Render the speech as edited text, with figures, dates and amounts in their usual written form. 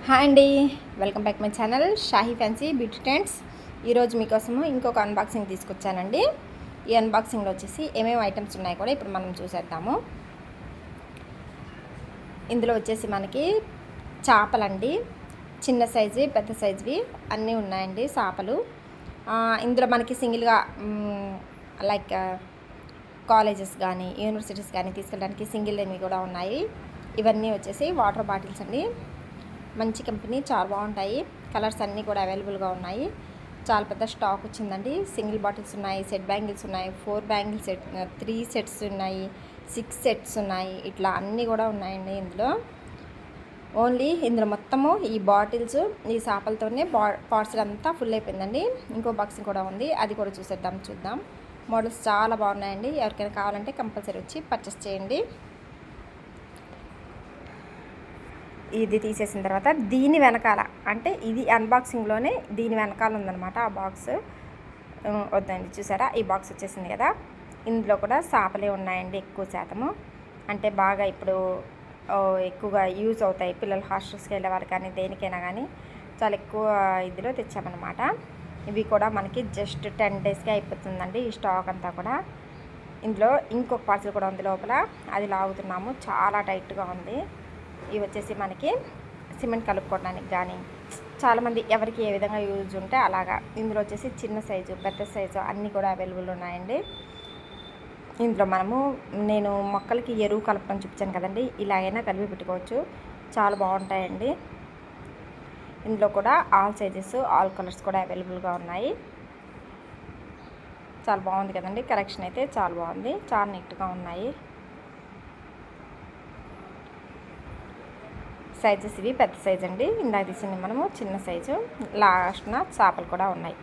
Hi అండి, welcome back my channel Shahi fancy beauty trends. ఈరోజు మీకోసము ఇంకొక అన్బాక్సింగ్ తీసుకొచ్చానండి. ఈ అన్బాక్సింగ్లో వచ్చేసి ఏమేమి ఐటమ్స్ ఉన్నాయో కూడా ఇప్పుడు మనం చూసేద్దాము. ఇందులో వచ్చేసి మనకి చేపలండి, చిన్న సైజు పెద్ద సైజువి అన్నీ ఉన్నాయండి చేపలు. ఇందులో మనకి సింగిల్గా లైక్ కాలేజెస్ కానీ యూనివర్సిటీస్ కానీ తీసుకెళ్ళడానికి సింగిల్ అనేవి కూడా ఉన్నాయి. ఇవన్నీ వచ్చేసి వాటర్ బాటిల్స్ అండి. మంచి కంపెనీ, చాలా బాగుంటాయి. కలర్స్ అన్నీ కూడా అవైలబుల్గా ఉన్నాయి. చాలా పెద్ద స్టాక్ వచ్చిందండి. సింగిల్ బాటిల్స్ ఉన్నాయి, సెట్ బ్యాంగిల్స్ ఉన్నాయి, 4 బ్యాంగిల్ సెట్, 3 సెట్స్ ఉన్నాయి, 6 సెట్స్ ఉన్నాయి. ఇట్లా అన్నీ కూడా ఉన్నాయండి. ఇందులో ఓన్లీ ఇందులో మొత్తము ఈ బాటిల్స్ ఈ చేపలతోనే పార్సల్ అంతా ఫుల్ అయిపోయిందండి. ఇంకో బాక్స్ కూడా ఉంది, అది కూడా చూద్దాం. మోడల్స్ చాలా బాగున్నాయండి. ఎవరికైనా కావాలంటే కంపల్సరీ వచ్చి పర్చేస్ చేయండి. ఇది తీసేసిన తర్వాత దీని వెనకాల, అంటే ఇది అన్బాక్సింగ్లోనే దీని వెనకాల ఉందన్నమాట ఆ బాక్స్. వద్దండి, చూసారా ఈ బాక్స్ వచ్చేసింది కదా. ఇందులో కూడా చేపలే ఉన్నాయండి ఎక్కువ శాతము. అంటే బాగా ఇప్పుడు ఎక్కువగా యూజ్ అవుతాయి పిల్లలు హాస్టల్స్కి వెళ్ళేవారు కానీ దేనికైనా కానీ చాలా ఎక్కువ ఇదిలో తెచ్చామన్నమాట. ఇవి కూడా మనకి జస్ట్ 10 డేస్కే అయిపోతుందండి ఈ స్టాక్ అంతా కూడా. ఇందులో ఇంకొక పార్సల్ కూడా ఉంది లోపల, అది లాగుతున్నాము. చాలా టైట్గా ఉంది. ఇవి వచ్చేసి మనకి సిమెంట్ కలుపుకోవడానికి కానీ చాలామంది ఎవరికి ఏ విధంగా యూజ్ ఉంటే అలాగా. ఇందులో వచ్చేసి చిన్న సైజు పెద్ద సైజు అన్నీ కూడా అవైలబుల్ ఉన్నాయండి. ఇందులో నేను మొక్కలకి ఎరువు కలపడం చూపించాను కదండి, ఇలాగైనా కలిపి పెట్టుకోవచ్చు. చాలా బాగుంటాయండి. ఇందులో కూడా ఆల్ సైజెస్ ఆల్ కలర్స్ కూడా అవైలబుల్గా ఉన్నాయి. చాలా బాగుంది కదండి. కలెక్షన్ అయితే చాలా బాగుంది, చాలా నీట్గా ఉన్నాయి. సైజెస్ ఇవి పెద్ద సైజు అండి. ఇందాక తీసింది మనము చిన్న సైజు. లాస్ట్న చేపలు కూడా ఉన్నాయి.